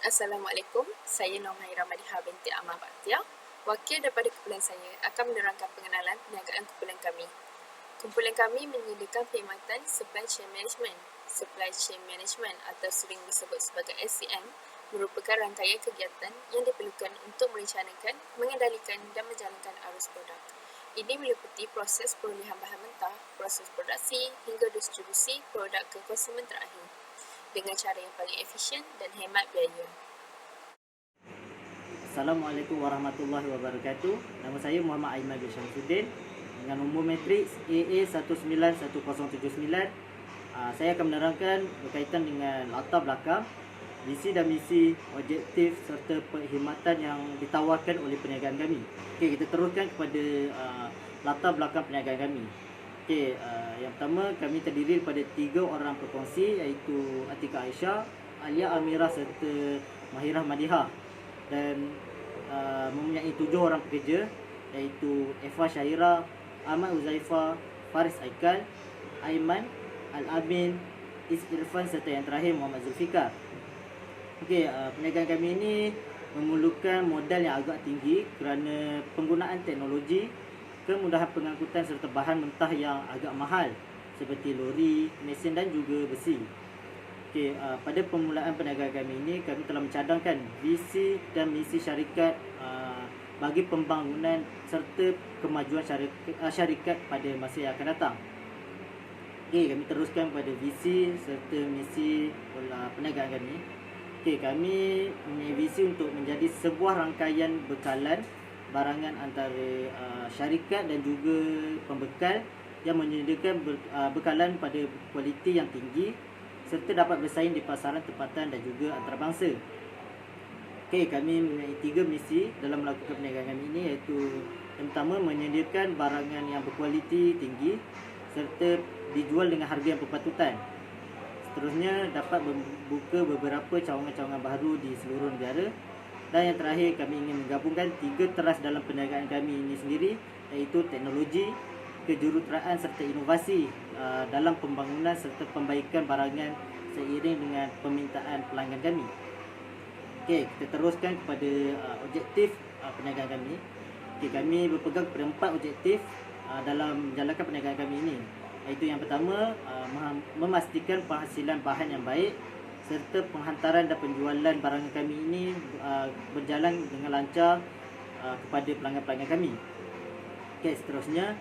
Assalamualaikum, saya Normaira Madiha binti Amal Bakhtiar. Wakil daripada kumpulan saya akan menerangkan pengenalan perniagaan kumpulan kami. Kumpulan kami menyediakan perkhidmatan Supply Chain Management. Supply Chain Management atau sering disebut sebagai SCM merupakan rangkaian kegiatan yang diperlukan untuk merencanakan, mengendalikan dan menjalankan arus produk. Ini meliputi proses perolehan bahan mentah, proses produksi hingga distribusi produk ke konsumen terakhir dengan cara yang paling efisien dan hemat biaya. Assalamualaikum warahmatullahi wabarakatuh. Nama saya Muhammad Aiman bin Syamsuddin dengan nombor matriks AA191079. Saya akan menerangkan berkaitan dengan latar belakang, visi dan misi, objektif serta perkhidmatan yang ditawarkan oleh perniagaan kami. Okey, kita teruskan kepada latar belakang perniagaan kami. Okey, yang pertama kami terdiri daripada 3 orang berkongsi iaitu Atika Aisyah, Alia Amirah serta Mahirah Madihah, dan mempunyai 7 orang pekerja iaitu Eva Syahira, Ahmad Uzaifah, Faris Aikal, Aiman, Al-Amin, Is Irfan serta yang terakhir Muhammad Zulfikar. Okey, perniagaan kami ini memerlukan modal yang agak tinggi kerana penggunaan teknologi, kemudahan pengangkutan serta bahan mentah yang agak mahal seperti lori, mesin dan juga besi. Okey, pada permulaan perniagaan kami ini, kami telah mencadangkan visi dan misi syarikat bagi pembangunan serta kemajuan syarikat pada masa yang akan datang. Okey, kami teruskan pada visi serta misi perniagaan kami. Okey, kami mempunyai visi untuk menjadi sebuah rangkaian bekalan barangan antara syarikat dan juga pembekal yang menyediakan bekalan pada kualiti yang tinggi serta dapat bersaing di pasaran tempatan dan juga antarabangsa. Okey, kami mempunyai 3 misi dalam melakukan perniagaan kami ini iaitu yang pertama menyediakan barangan yang berkualiti tinggi serta dijual dengan harga yang berpatutan. Seterusnya dapat membuka beberapa cawangan-cawangan baru di seluruh negara. Dan yang terakhir, kami ingin menggabungkan 3 teras dalam perniagaan kami ini sendiri iaitu teknologi, kejuruteraan serta inovasi dalam pembangunan serta pembaikan barangan seiring dengan permintaan pelanggan kami. Okey, kita teruskan kepada objektif perniagaan kami. Okey, kami berpegang kepada 4 objektif dalam menjalankan perniagaan kami ini. Iaitu yang pertama, memastikan penghasilan bahan yang baik serta penghantaran dan penjualan barangan kami ini berjalan dengan lancar kepada pelanggan-pelanggan kami. Okey, seterusnya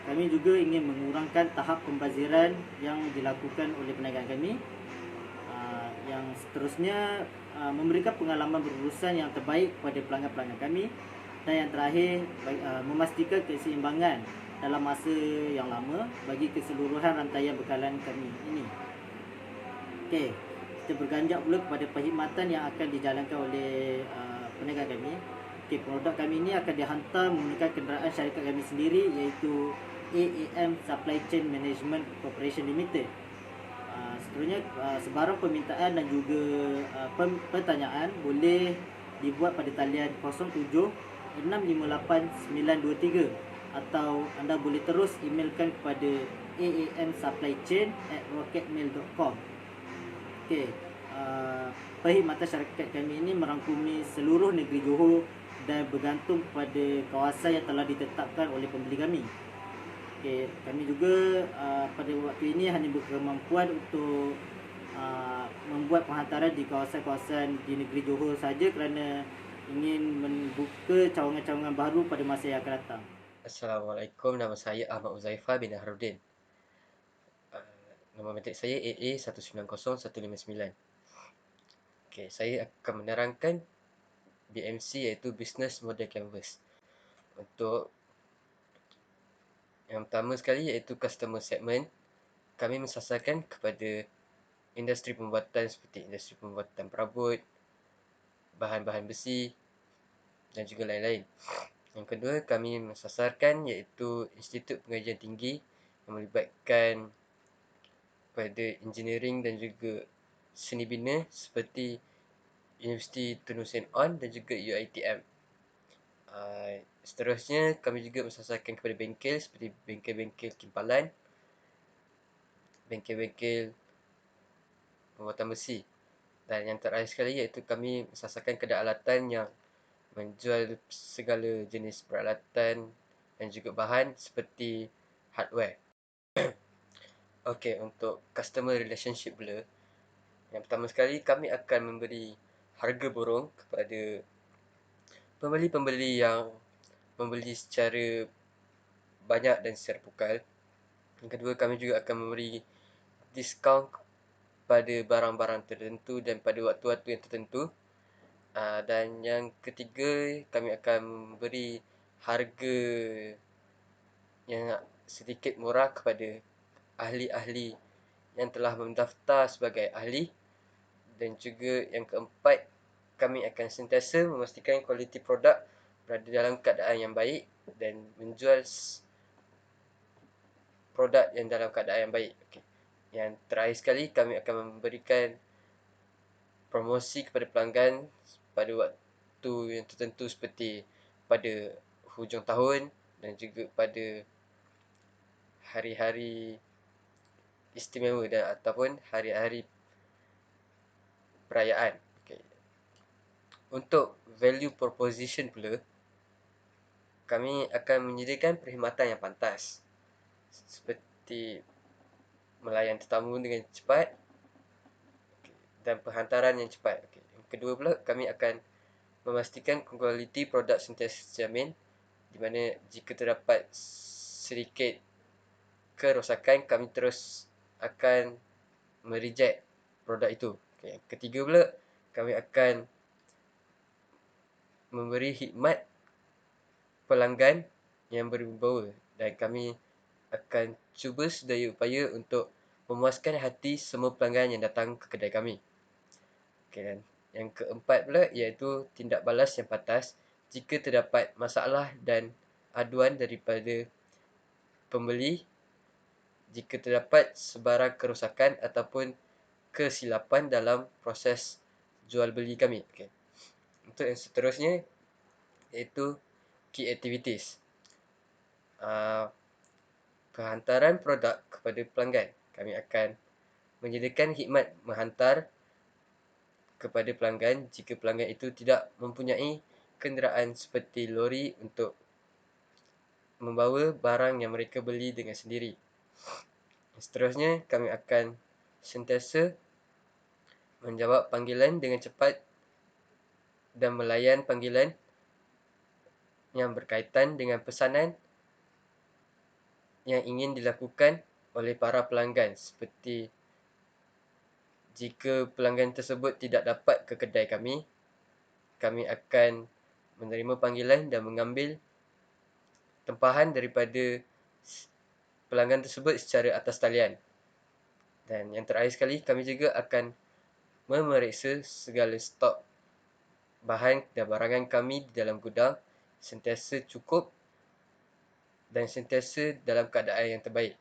kami juga ingin mengurangkan tahap pembaziran yang dilakukan oleh perniagaan kami. Yang seterusnya memberikan pengalaman berurusan yang terbaik kepada pelanggan-pelanggan kami. Dan yang terakhir, memastikan keseimbangan dalam masa yang lama bagi keseluruhan rantaian bekalan kami ini. Okey, kita berganjak pula kepada perkhidmatan yang akan dijalankan oleh perniagaan kami. Okey, produk kami ini akan dihantar menggunakan kenderaan syarikat kami sendiri iaitu AAM Supply Chain Management Corporation Limited. Seterusnya sebarang permintaan dan juga pertanyaan boleh dibuat pada talian 07 658 923 atau anda boleh terus emailkan kepada aamsupplychain@rocketmail.com. Okey, perkhidmatan syarikat kami ini merangkumi seluruh negeri Johor dan bergantung kepada kawasan yang telah ditetapkan oleh pembeli kami. Okey, kami juga pada waktu ini hanya berkemampuan untuk membuat penghantaran di kawasan-kawasan di negeri Johor saja kerana ingin membuka cawangan-cawangan baru pada masa yang akan datang. Assalamualaikum, nama saya Ahmad Uzaifah bin Harudin. Nombor matrik saya AA190159. Okey, saya akan menerangkan BMC iaitu Business Model Canvas. Untuk yang pertama sekali iaitu customer segment, kami mensasarkan kepada industri pembuatan seperti industri pembuatan perabot, bahan-bahan besi dan juga lain-lain. Yang kedua, kami mensasarkan iaitu Institut Pengajian Tinggi yang melibatkan pada engineering dan juga seni bina seperti Universiti Tun Hussein On dan juga UiTM. Seterusnya, kami juga mensasarkan kepada bengkel seperti bengkel-bengkel kimpalan, bengkel-bengkel pembuatan besi. Dan yang terakhir sekali iaitu kami mensasarkan kedai alatan yang menjual segala jenis peralatan dan juga bahan seperti hardware. Okey, untuk customer relationship pula, yang pertama sekali kami akan memberi harga borong kepada pembeli-pembeli yang membeli secara banyak dan secara pukal. Yang kedua, kami juga akan memberi diskaun pada barang-barang tertentu dan pada waktu-waktu yang tertentu. Dan yang ketiga, kami akan memberi harga yang sedikit murah kepada ahli-ahli yang telah mendaftar sebagai ahli. Dan juga yang keempat, kami akan sentiasa memastikan kualiti produk berada dalam keadaan yang baik dan menjual produk yang dalam keadaan yang baik. Okay. Yang terakhir sekali, kami akan memberikan promosi kepada pelanggan pada waktu yang tertentu seperti pada hujung tahun dan juga pada hari-hari istimewa dan ataupun hari-hari perayaan. Okay. Untuk value proposition pula, kami akan menyediakan perkhidmatan yang pantas seperti melayan tetamu dengan cepat dan penghantaran yang cepat. Okay. Yang kedua pula, kami akan memastikan kualiti produk sentiasa terjamin, di mana jika terdapat sedikit kerosakan, kami terus akan mereject produk itu. Okay. Yang ketiga pula, kami akan memberi khidmat pelanggan yang berwibawa dan kami akan cuba sedaya upaya untuk memuaskan hati semua pelanggan yang datang ke kedai kami. Okay, dan yang keempat pula iaitu tindak balas yang pantas jika terdapat masalah dan aduan daripada pembeli jika terdapat sebarang kerosakan ataupun kesilapan dalam proses jual beli kami. Okay. Untuk yang seterusnya iaitu key activities. Penghantaran produk kepada pelanggan. Kami akan menyediakan khidmat menghantar kepada pelanggan jika pelanggan itu tidak mempunyai kenderaan seperti lori untuk membawa barang yang mereka beli dengan sendiri. Seterusnya, kami akan sentiasa menjawab panggilan dengan cepat dan melayan panggilan yang berkaitan dengan pesanan yang ingin dilakukan oleh para pelanggan, seperti jika pelanggan tersebut tidak dapat ke kedai kami, kami akan menerima panggilan dan mengambil tempahan daripada pelanggan tersebut secara atas talian. Dan yang terakhir sekali, kami juga akan memeriksa segala stok bahan dan barangan kami di dalam gudang sentiasa cukup dan sentiasa dalam keadaan yang terbaik.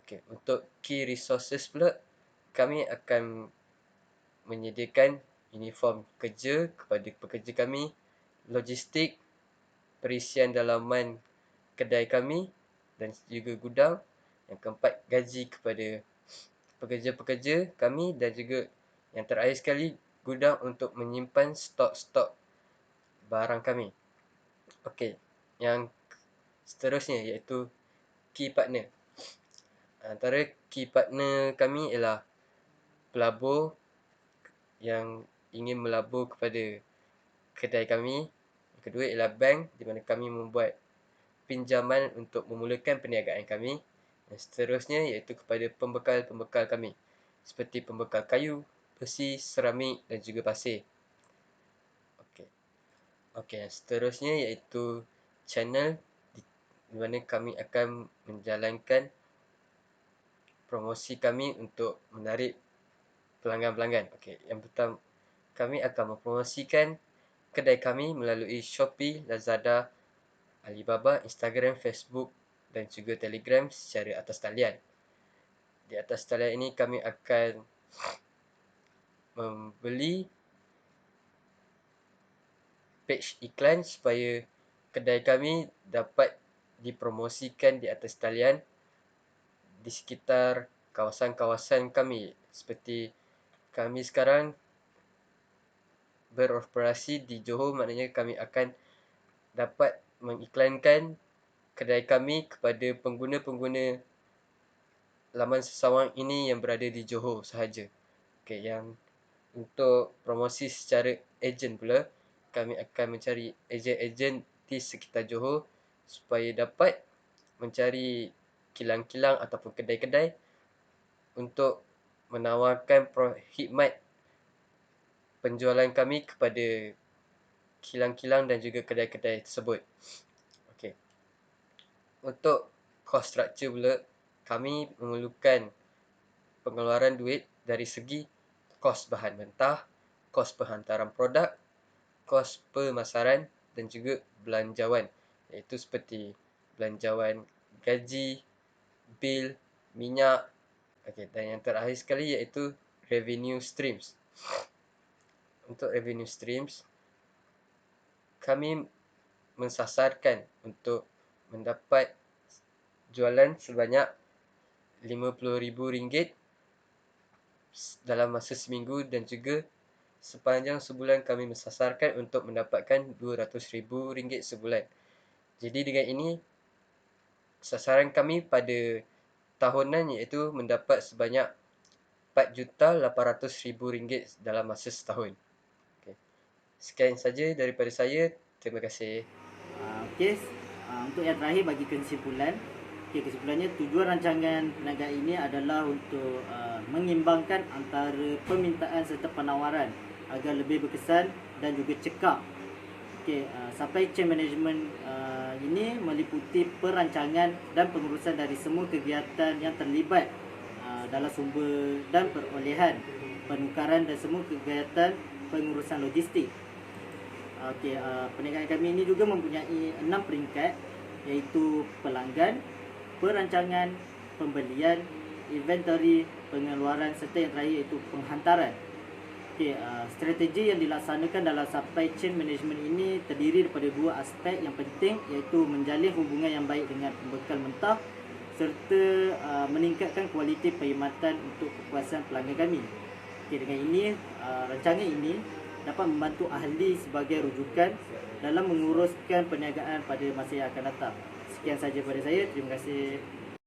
Okay. Untuk key resources pula, kami akan menyediakan uniform kerja kepada pekerja kami, logistik, perisian dalaman kedai kami dan juga gudang. Yang keempat, gaji kepada pekerja-pekerja kami dan juga yang terakhir sekali, gudang untuk menyimpan stok-stok barang kami. Okey, yang seterusnya iaitu key partner. Antara key partner kami ialah pelabur yang ingin melabur kepada kedai kami. Yang kedua ialah bank di mana kami membuat pinjaman untuk memulakan perniagaan kami. Dan seterusnya iaitu kepada pembekal-pembekal kami seperti pembekal kayu, besi, seramik dan juga pasir. Okey. Okey, seterusnya iaitu channel di mana kami akan menjalankan promosi kami untuk menarik pelanggan-pelanggan. Okey, yang pertama, kami akan mempromosikan kedai kami melalui Shopee, Lazada, Alibaba, Instagram, Facebook dan juga Telegram secara atas talian. Di atas talian ini kami akan membeli page iklan supaya kedai kami dapat dipromosikan di atas talian di sekitar kawasan-kawasan kami. Seperti kami sekarang beroperasi di Johor, maknanya kami akan dapat mengiklankan kedai kami kepada pengguna-pengguna laman sesawang ini yang berada di Johor sahaja. Okey, yang untuk promosi secara ejen pula, kami akan mencari ejen-ejen di sekitar Johor supaya dapat mencari kilang-kilang ataupun kedai-kedai untuk menawarkan khidmat penjualan kami kepada kilang-kilang dan juga kedai-kedai tersebut. Okey. Untuk cost structure pula, kami memerlukan pengeluaran duit dari segi kos bahan mentah, kos penghantaran produk, kos pemasaran dan juga belanjawan, iaitu seperti belanjawan gaji, bil, minyak. Okey, dan yang terakhir sekali iaitu revenue streams. Untuk revenue streams, kami mensasarkan untuk mendapat jualan sebanyak RM50,000 dalam masa seminggu, dan juga sepanjang sebulan kami mensasarkan untuk mendapatkan RM200,000 sebulan. Jadi dengan ini, sasaran kami pada tahunan iaitu mendapat sebanyak RM4,800,000 dalam masa setahun. Okay. Sekian saja daripada saya. Terima kasih. Okey, untuk yang terakhir bagi kesimpulan. Okey, kesimpulannya tujuan rancangan perniagaan ini adalah untuk mengimbangkan antara permintaan serta penawaran agar lebih berkesan dan juga cekap. Okey, supply chain management ini meliputi perancangan dan pengurusan dari semua kegiatan yang terlibat dalam sumber dan perolehan, penukaran dan semua kegiatan pengurusan logistik. Okey, perniagaan kami ini juga mempunyai 6 peringkat, iaitu pelanggan, perancangan, pembelian, inventory, pengeluaran serta yang terakhir iaitu penghantaran. Okey, strategi yang dilaksanakan dalam supply chain management ini terdiri daripada dua aspek yang penting, iaitu menjalin hubungan yang baik dengan pembekal mentah serta meningkatkan kualiti perkhidmatan untuk kepuasan pelanggan kami. Okey, dengan ini rancangan ini dapat membantu ahli sebagai rujukan dalam menguruskan perniagaan pada masa yang akan datang. Sekian saja daripada saya. Terima kasih.